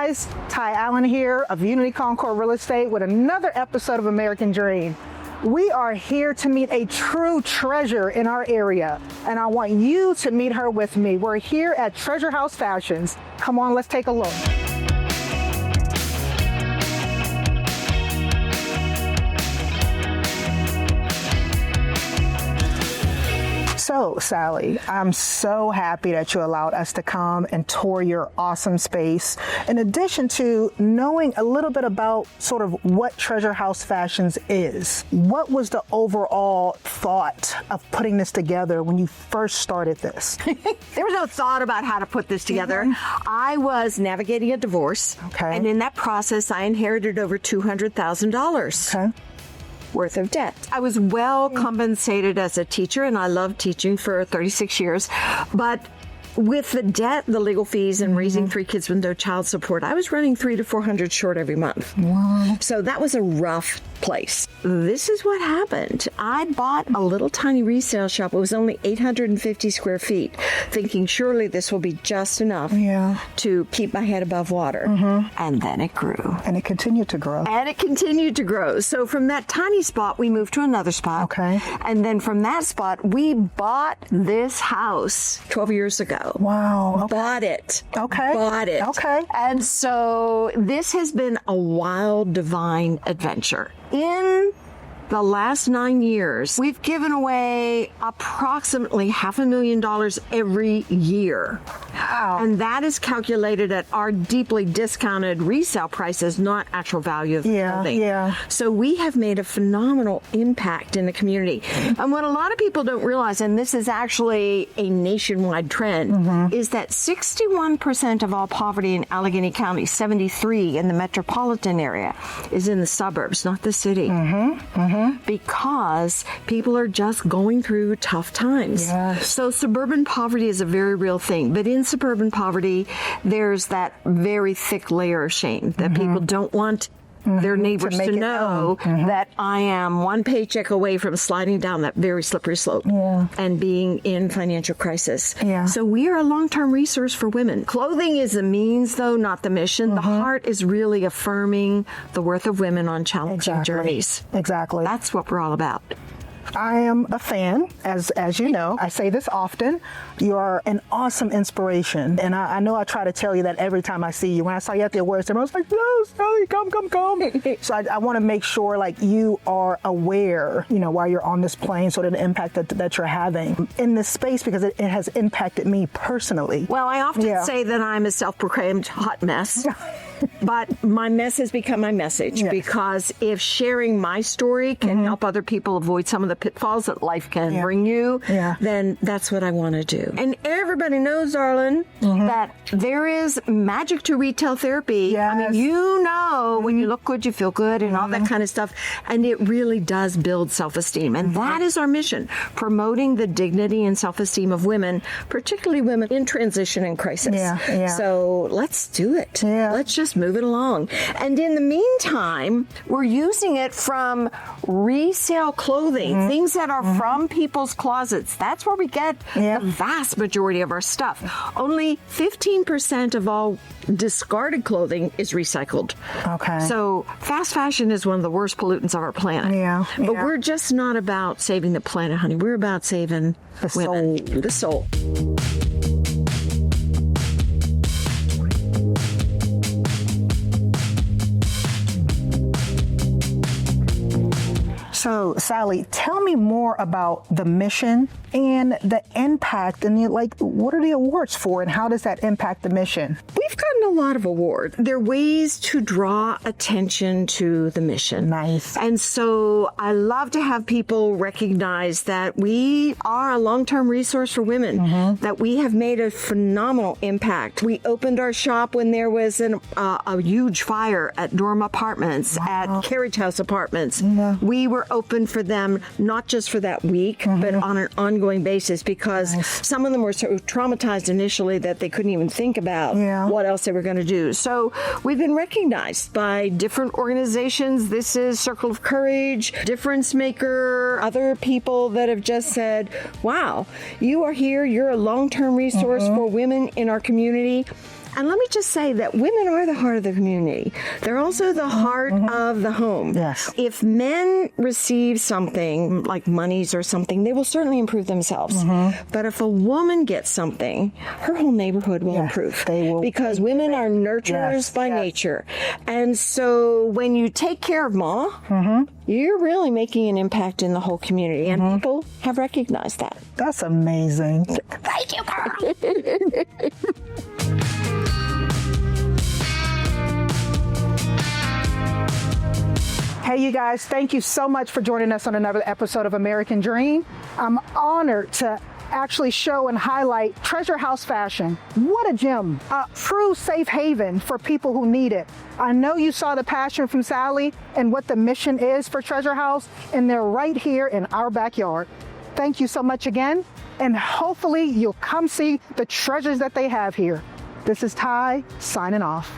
guys, Ty Allen here of Unity Concord Real Estate with another episode of American Dream. We are here to meet a true treasure in our area, and I want you to meet her with me. We're here at Treasure House Fashions. Come on, let's take a look. So, Sally, I'm so happy that you allowed us to come and tour your awesome space. In addition to knowing a little bit about sort of what Treasure House Fashions is, what was the overall thought of putting this together when you first started this? There was no thought about how to put this together. I was navigating a divorce. Okay. And in that process, I inherited over $200,000. Okay. Worth of debt. I was well compensated as a teacher, and I loved teaching for 36 years. But with the debt, the legal fees, and raising 3 kids with no child support, I was running $300 to $400 short every month. Wow. So that was a rough place. This is what happened. I bought a little tiny resale shop. It was only 850 square feet, thinking surely this will be just enough to keep my head above water. And then it grew. And it continued to grow. And it continued to grow. So from that tiny spot, we moved to another spot. Okay. And then from that spot, we bought this house 12 years ago. Wow. Okay. Bought it. Okay. Bought it. Okay. And so this has been a wild, divine adventure. In the last 9 years, we've given away approximately $500,000 every year. Wow. And that is calculated at our deeply discounted resale prices, not actual value of the building. Yeah. So we have made a phenomenal impact in the community. And what a lot of people don't realize, and this is actually a nationwide trend, is that 61% of all poverty in Allegheny County, 73% in the metropolitan area, is in the suburbs, not the city. Because people are just going through tough times. Yes. So suburban poverty is a very real thing. But in suburban poverty, there's that very thick layer of shame that people don't want their neighbors to know that I am one paycheck away from sliding down that very slippery slope and being in financial crisis. So we are a long-term resource for women. Clothing is the means, though, not the mission. The heart is really affirming the worth of women on challenging journeys. Exactly. That's what we're all about. I am a fan, as you know. I say this often. You are an awesome inspiration. And I know I try to tell you that every time I see you. When I saw you at the awards ceremony, I was like, no, Sally, come. So I want to make sure, like, you are aware, you know, while you're on this plane, sort of the impact that you're having in this space, because it has impacted me personally. Well, I often say that I'm a self-proclaimed hot mess. But my mess has become my message, because if sharing my story can help other people avoid some of the pitfalls that life can bring you, then that's what I want to do. And everybody knows, darling, that there is magic to retail therapy. Yes. I mean, you know, when you look good, you feel good and all that kind of stuff. And it really does build self-esteem. And that is our mission, promoting the dignity and self-esteem of women, particularly women in transition and crisis. So let's do it. Let's just move it along. And in the meantime, we're using it from resale clothing, things that are from people's closets. That's where we get the vast majority of our stuff. Only 15% of all discarded clothing is recycled. Okay. So fast fashion is one of the worst pollutants of our planet. But we're just not about saving the planet, honey. We're about saving the women. The soul. So, Sally, tell me more about the mission and the impact, and like, what are the awards for, and how does that impact the mission? We've gotten a lot of awards. They're ways to draw attention to the mission. Nice. And so I love to have people recognize that we are a long-term resource for women, that we have made a phenomenal impact. We opened our shop when there was a huge fire at Durham Apartments, at Carriage House Apartments. We were open for them, not just for that week, but on an ongoing basis, because some of them were so traumatized initially that they couldn't even think about what else they were going to do. So we've been recognized by different organizations. This is Circle of Courage, Difference Maker, other people that have just said, wow, you are here, you're a long-term resource for women in our community. And let me just say that women are the heart of the community. They're also the heart of the home. Yes. If men receive something like monies or something, they will certainly improve themselves. But if a woman gets something, her whole neighborhood will improve. They will. Because women are nurturers by nature. And so when you take care of Ma, you're really making an impact in the whole community. And people have recognized that. That's amazing. Thank you, girl. Hey, you guys, thank you so much for joining us on another episode of American Dream. I'm honored to actually show and highlight Treasure House Fashion. What a gem, a true safe haven for people who need it. I know you saw the passion from Sally and what the mission is for Treasure House, and they're right here in our backyard. Thank you so much again, and hopefully you'll come see the treasures that they have here. This is Ty signing off.